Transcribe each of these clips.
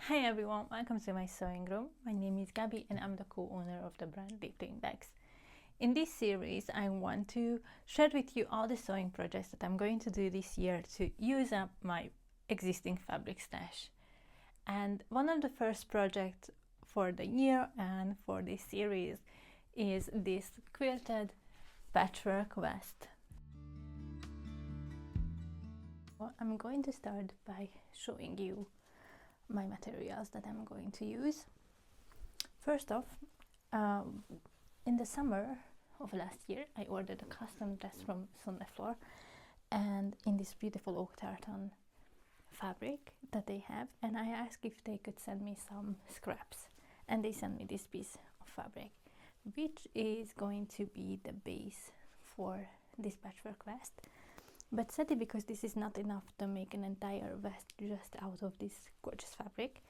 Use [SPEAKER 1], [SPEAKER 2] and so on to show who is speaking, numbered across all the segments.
[SPEAKER 1] Hi everyone, welcome to my sewing room. My name is Gabby and I'm the co-owner of the brand Lifting Bags. In this series, I want to share with you all the sewing projects that I'm going to do this year to use up my existing fabric stash. And one of the first projects for the year and for this series is this quilted patchwork vest. I'm going to start by showing you my materials that I'm going to use. First off, in the summer of last year, I ordered a custom dress from Floor, and in this beautiful oak tartan fabric that they have, and I asked if they could send me some scraps, and they sent me this piece of fabric, which is going to be the base for this patchwork vest. But sadly, because this is not enough to make an entire vest just out of this gorgeous fabric,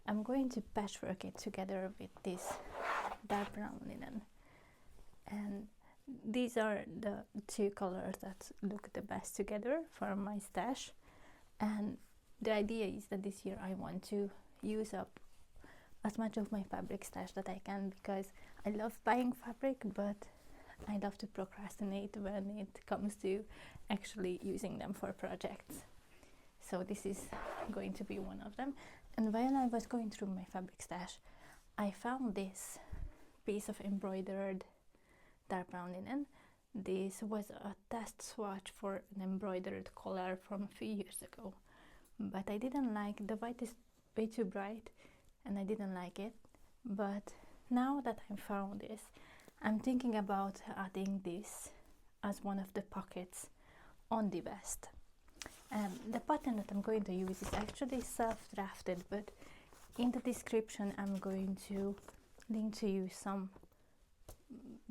[SPEAKER 1] I'm going to patchwork it together with this dark brown linen. And these are the two colors that look the best together for my stash. And the idea is that this year I want to use up as much of my fabric stash that I can, because I love buying fabric, but I love to procrastinate when it comes to actually using them for projects. So this is going to be one of them. And while I was going through my fabric stash, I found this piece of embroidered dark brown linen. This was a test swatch for an embroidered collar from a few years ago, but I didn't like the white is way too bright and I didn't like it. But now that I found this, I'm thinking about adding this as one of the pockets on the vest. The pattern that I'm going to use is actually self-drafted, but in the description I'm going to link to you some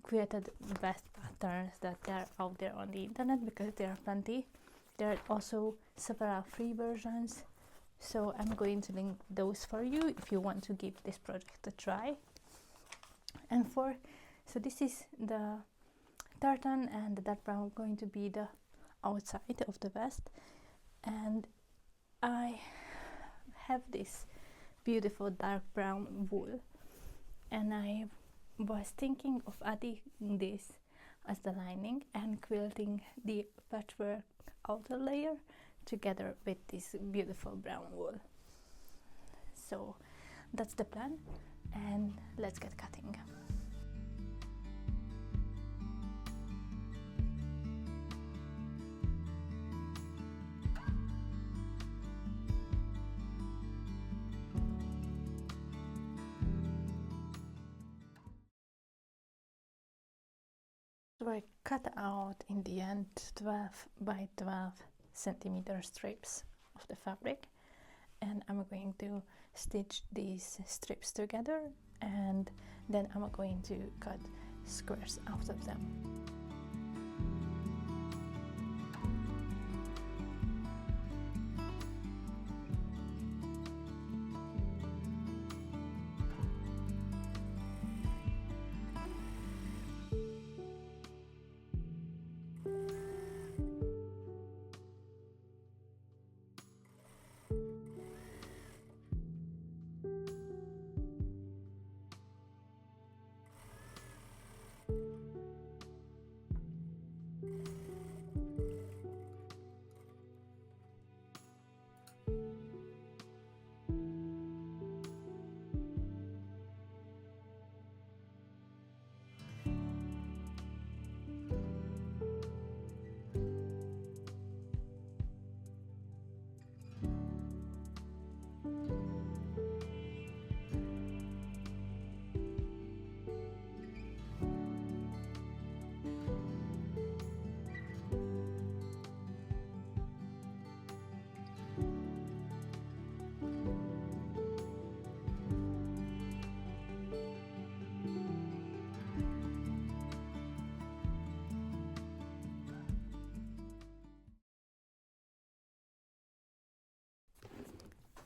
[SPEAKER 1] quilted vest patterns that are out there on the internet, because there are plenty. There are also several free versions, so I'm going to link those for you if you want to give this project a try. So this is the tartan, and the dark brown going to be the outside of the vest. And I have this beautiful dark brown wool, and I was thinking of adding this as the lining and quilting the patchwork outer layer together with this beautiful brown wool. So that's the plan, and let's get cutting. So I cut out in the end 12 by 12 centimeter strips of the fabric, and I'm going to stitch these strips together, and then I'm going to cut squares out of them.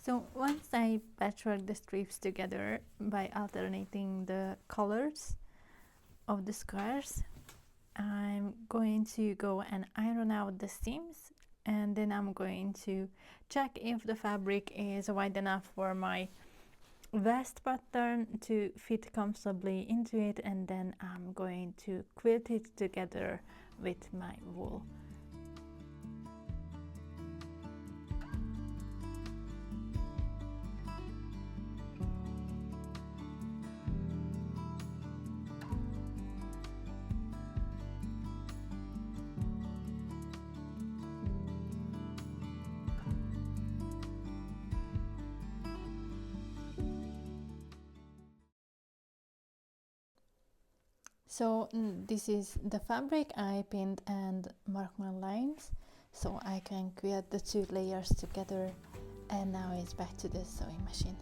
[SPEAKER 1] So once I patchwork the strips together by alternating the colors of the squares, I'm going to go and iron out the seams and then I'm going to check if the fabric is wide enough for my vest pattern to fit comfortably into it, and then I'm going to quilt it together with my wool. So this is the fabric. I pinned and marked my lines so I can quilt the two layers together, and now it's back to the sewing machine.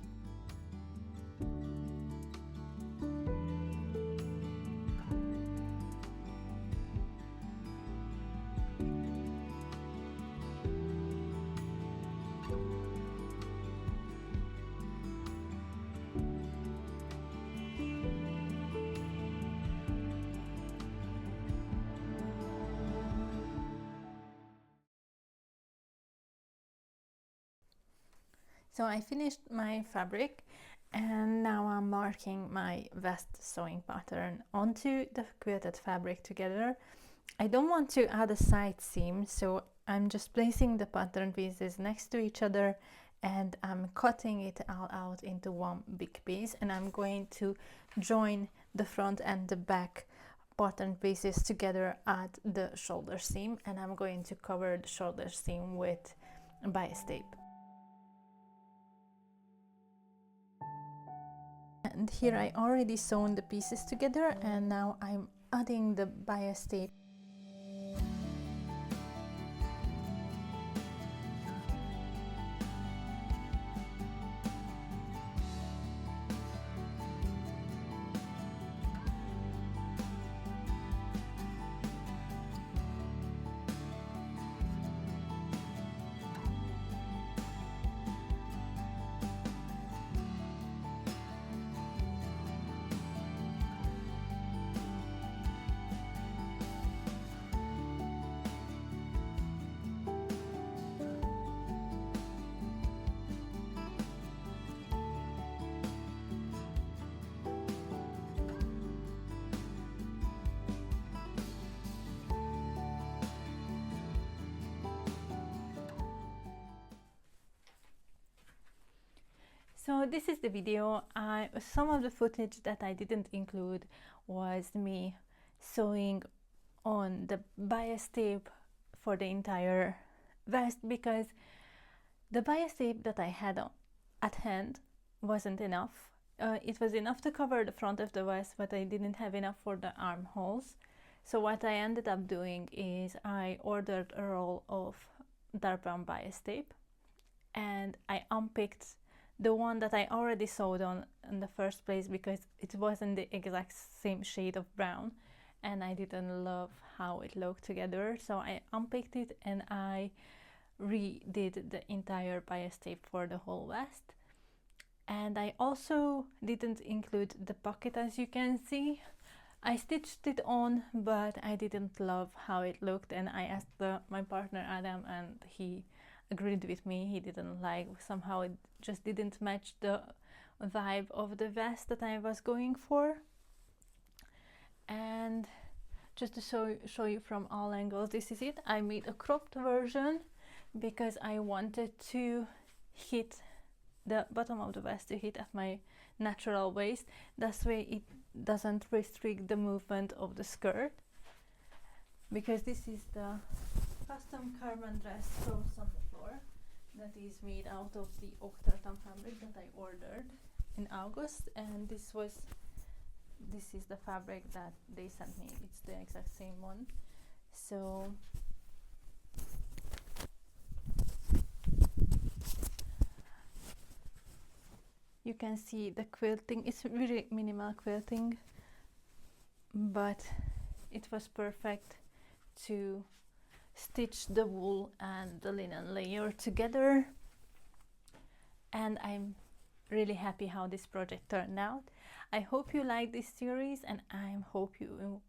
[SPEAKER 1] So I finished my fabric, and now I'm marking my vest sewing pattern onto the quilted fabric together. I don't want to add a side seam, so I'm just placing the pattern pieces next to each other, and I'm cutting it all out into one big piece, and I'm going to join the front and the back pattern pieces together at the shoulder seam, and I'm going to cover the shoulder seam with bias tape. And here I already sewn the pieces together, and now I'm adding the bias tape. So this is the video. Some of the footage that I didn't include was me sewing on the bias tape for the entire vest, because the bias tape that I had at hand wasn't enough. It was enough to cover the front of the vest, but I didn't have enough for the armholes. So what I ended up doing is I ordered a roll of dark brown bias tape, and I unpicked the one that I already sewed on in the first place because it wasn't the exact same shade of brown, and I didn't love how it looked together. So I unpicked it and I redid the entire bias tape for the whole vest. And I also didn't include the pocket, as you can see. I stitched it on, but I didn't love how it looked, and I asked my partner Adam, and he agreed with me. He didn't like, somehow it just didn't match the vibe of the vest that I was going for. And just to show you from all angles, this is it. I made a cropped version because I wanted to hit the bottom of the vest to hit at my natural waist. That way it doesn't restrict the movement of the skirt, because this is the custom Carmen dress froze on the floor that is made out of the Tartan fabric that I ordered in August, and this is the fabric that they sent me. It's the exact same one. So you can see the quilting. It's really minimal quilting, but it was perfect to stitch the wool and the linen layer together, and I'm really happy how this project turned out. I hope you like this series, and I hope you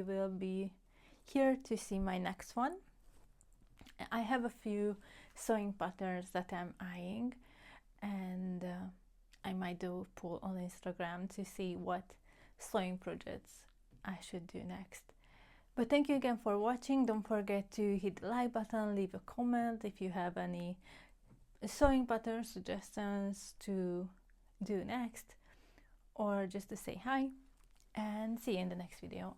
[SPEAKER 1] will be here to see my next one. I have a few sewing patterns that I'm eyeing, and I might do a poll on Instagram to see what sewing projects I should do next. But thank you again for watching. Don't forget to hit the like button, leave a comment if you have any sewing pattern suggestions to do next, or just to say hi, and see you in the next video.